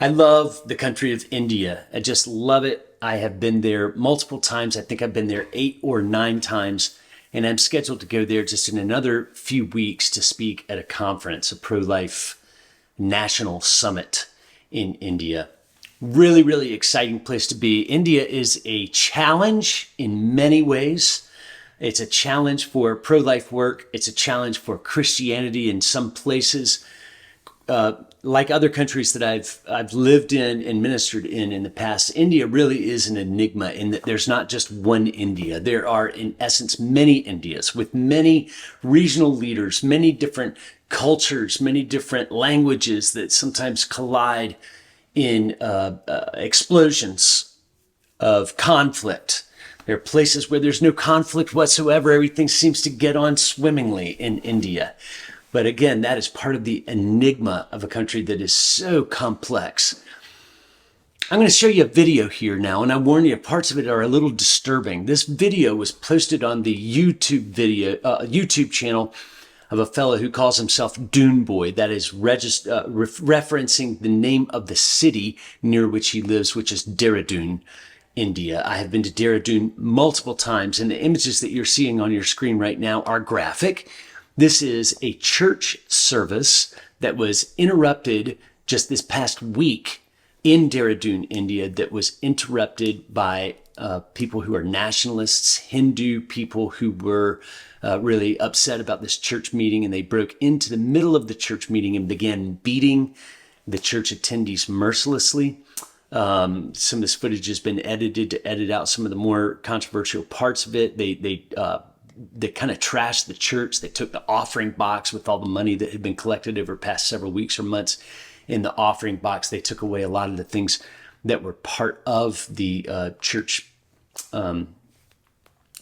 I love the country of India. I just love it. I have been there multiple times. I think I've been there 8 or 9 times, and I'm scheduled to go there just in another few weeks to speak at a conference, a pro-life national summit in India. Really, really exciting place to be. India is a challenge in many ways. It's a challenge for pro-life work. It's a challenge for Christianity in some places. Like other countries that I've lived in and ministered in the past, India really is an enigma in that there's not just one India. There are, in essence, many Indias with many regional leaders, many different cultures, many different languages that sometimes collide in explosions of conflict. There are places where there's no conflict whatsoever. Everything seems to get on swimmingly in India. But again, that is part of the enigma of a country that is so complex. I'm going to show you a video here now, and I warn you, parts of it are a little disturbing. This video was posted on the YouTube channel of a fellow who calls himself Dune Boy. That is referencing the name of the city near which he lives, which is Dehradun, India. I have been to Dehradun multiple times, and the images that you're seeing on your screen right now are graphic. This is a church service that was interrupted just this past week in Dehradun, India, that was interrupted by people who are nationalists, Hindu people who were really upset about this church meeting, and they broke into the middle of the church meeting and began beating the church attendees mercilessly. Some of this footage has been edited to edit out some of the more controversial parts of it. They kind of trashed the church. They took the offering box with all the money that had been collected over the past several weeks or months in the offering box. They took away a lot of the things that were part of the church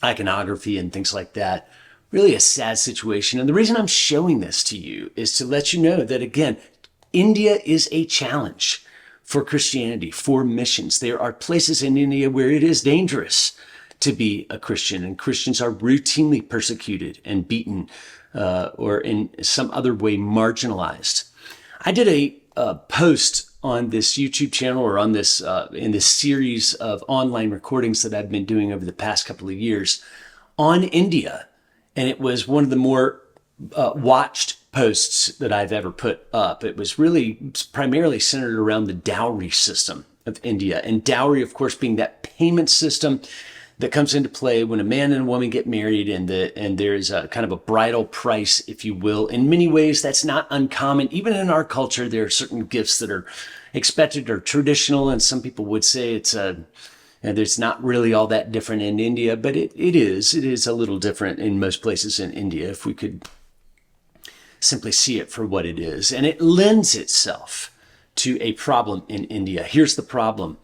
iconography and things like that. Really a sad situation. And the reason I'm showing this to you is to let you know that, again, India is a challenge for Christianity, for missions. There are places in India where it is dangerous to be a Christian, and Christians are routinely persecuted and beaten or in some other way marginalized. I did a post on this YouTube channel, or on this in this series of online recordings that I've been doing over the past couple of years on India, and it was one of the more watched posts that I've ever put up. It was really primarily centered around the dowry system of India, and dowry, of course, being that payment system that comes into play when a man and a woman get married, and there's a kind of a bridal price, if you will. In many ways, that's not uncommon. Even in our culture, there are certain gifts that are expected or traditional, and some people would say it's not really all that different in India, but it is a little different in most places in India, if we could simply see it for what it is. And it lends itself to a problem in India. Here's the problem.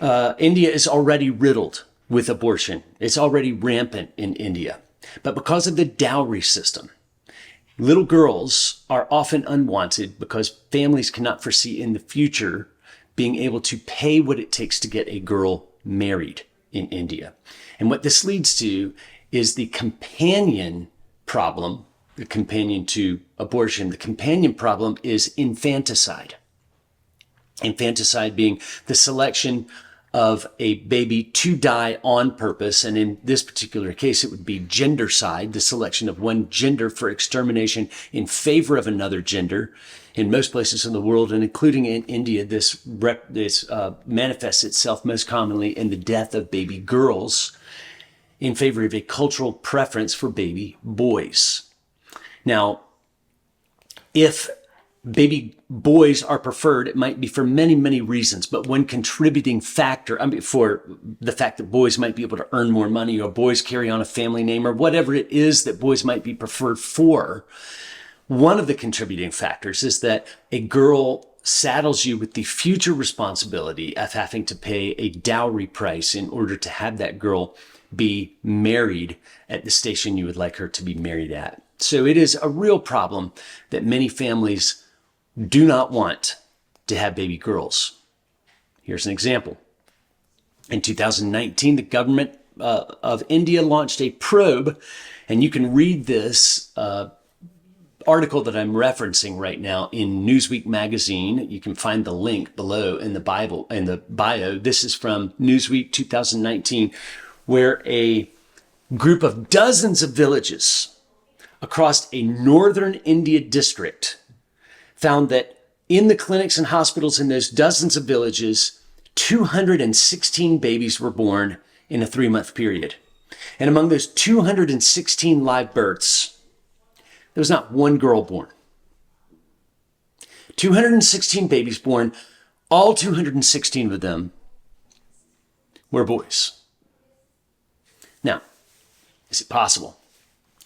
India is already riddled with abortion. It's already rampant in India. But because of the dowry system, little girls are often unwanted because families cannot foresee in the future being able to pay what it takes to get a girl married in India. And what this leads to is the companion problem, the companion to abortion. The companion problem is infanticide. Infanticide being the selection of a baby to die on purpose. And in this particular case, it would be gendercide, the selection of one gender for extermination in favor of another gender. In most places in the world, and including in India, this manifests itself most commonly in the death of baby girls in favor of a cultural preference for baby boys. Now, if baby boys are preferred, it might be for many, many reasons, but one contributing factor, for the fact that boys might be able to earn more money, or boys carry on a family name, or whatever it is that boys might be preferred for, one of the contributing factors is that a girl saddles you with the future responsibility of having to pay a dowry price in order to have that girl be married at the station you would like her to be married at. So it is a real problem that many families do not want to have baby girls. Here's an example. In 2019, the government of India launched a probe, and you can read this article that I'm referencing right now in Newsweek magazine. You can find the link below in the bio. This is from Newsweek 2019, where a group of dozens of villages across a northern India district found that in the clinics and hospitals in those dozens of villages, 216 babies were born in a 3-month period. And among those 216 live births, there was not one girl born. 216 babies born, all 216 of them were boys. Now, is it possible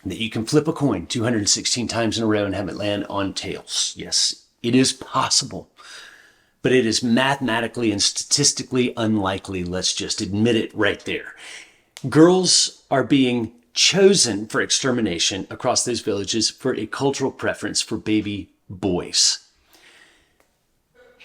that you can flip a coin 216 times in a row and have it land on tails? Yes, it is possible, but it is mathematically and statistically unlikely. Let's just admit it right there. Girls are being chosen for extermination across those villages for a cultural preference for baby boys.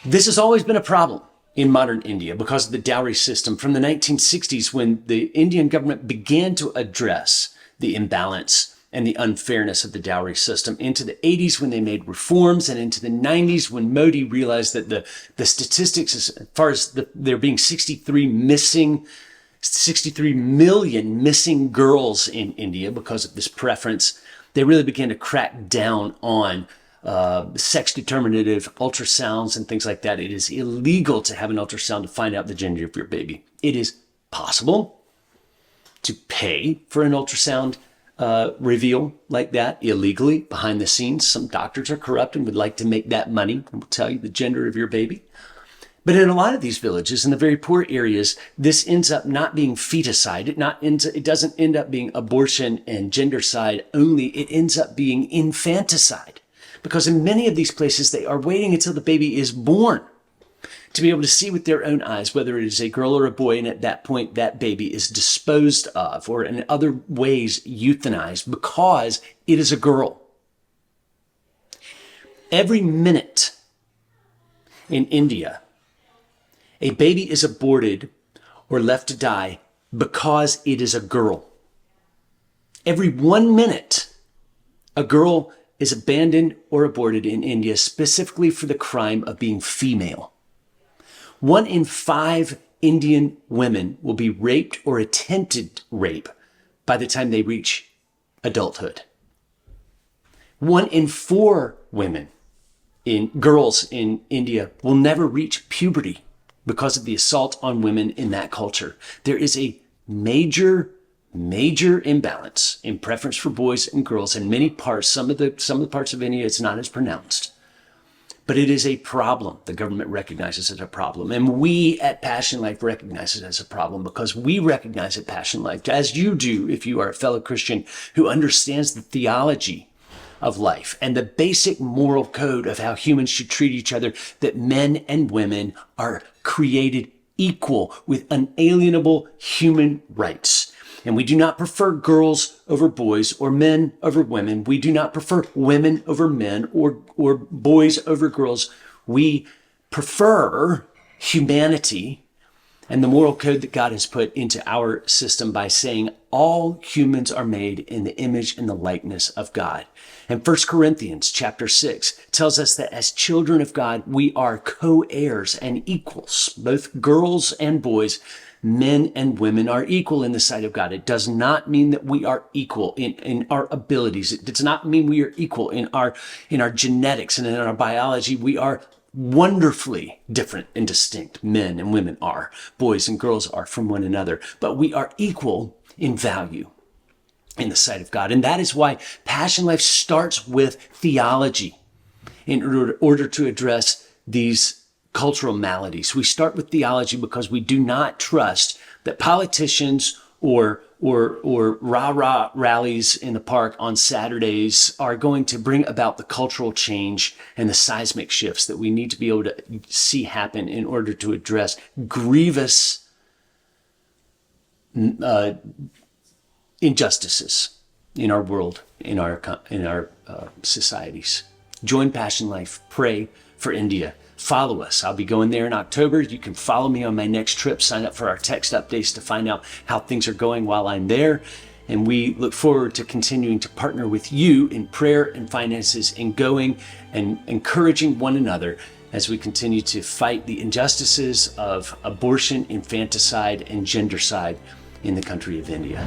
This has always been a problem in modern India because of the dowry system. From the 1960s, when the Indian government began to address the imbalance and the unfairness of the dowry system, into the 80s when they made reforms, and into the 90s when Modi realized that the statistics, as far as there being 63 million missing girls in India because of this preference, they really began to crack down on sex determinative ultrasounds and things like that. It is illegal to have an ultrasound to find out the gender of your baby. It is possible to pay for an ultrasound reveal like that illegally behind the scenes. Some doctors are corrupt and would like to make that money and will tell you the gender of your baby. But in a lot of these villages, in the very poor areas, this ends up not being feticide. It doesn't end up being abortion and gendercide only. It ends up being infanticide. Because in many of these places, they are waiting until the baby is born to be able to see with their own eyes whether it is a girl or a boy. And at that point, that baby is disposed of or in other ways euthanized because it is a girl. Every minute in India, a baby is aborted or left to die because it is a girl. Every 1 minute, a girl is abandoned or aborted in India specifically for the crime of being female. 1 in 5 Indian women will be raped or attempted rape by the time they reach adulthood. 1 in 4 girls in India will never reach puberty because of the assault on women in that culture. There is a major imbalance in preference for boys and girls in many parts. Some of the parts of India, it's not as pronounced, but it is a problem. The government recognizes it as a problem. And we at Passion Life recognize it as a problem because we recognize at Passion Life, as you do if you are a fellow Christian who understands the theology of life and the basic moral code of how humans should treat each other, that men and women are created equal with unalienable human rights. And we do not prefer girls over boys or men over women. We do not prefer women over men or boys over girls. We prefer humanity and the moral code that God has put into our system by saying all humans are made in the image and the likeness of God. And 1 Corinthians chapter 6 tells us that as children of God, we are co-heirs and equals, both girls and boys. Men and women are equal in the sight of God. It does not mean that we are equal in our abilities. It does not mean we are equal in our genetics and in our biology. We are wonderfully different and distinct. Men and women are. Boys and girls are from one another. But we are equal in value in the sight of God. And that is why Passion Life starts with theology in order to address these cultural maladies. We start with theology because we do not trust that politicians or rah-rah rallies in the park on Saturdays are going to bring about the cultural change and the seismic shifts that we need to be able to see happen in order to address grievous injustices in our world, in our societies. Join Passion Life. Pray for India. Follow us. I'll be going there in October. You can follow me on my next trip. Sign up for our text updates to find out how things are going while I'm there. And we look forward to continuing to partner with you in prayer and finances and going and encouraging one another as we continue to fight the injustices of abortion, infanticide, and gendercide in the country of India.